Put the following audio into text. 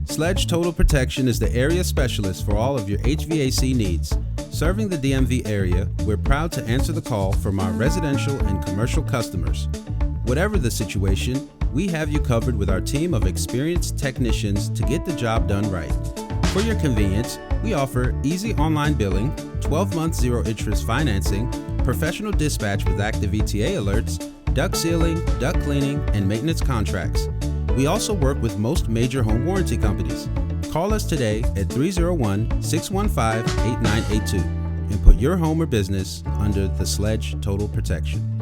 Sledge Total Protection is the area specialist for all of your HVAC needs. Serving the DMV area, we're proud to answer the call from our residential and commercial customers. Whatever the situation, we have you covered with our team of experienced technicians to get the job done right. For your convenience, we offer easy online billing, 12-month zero-interest financing, professional dispatch with active ETA alerts, duct sealing, duct cleaning, and maintenance contracts. We also work with most major home warranty companies. Call us today at 301-615-8982 and put your home or business under the Sledge Total Protection.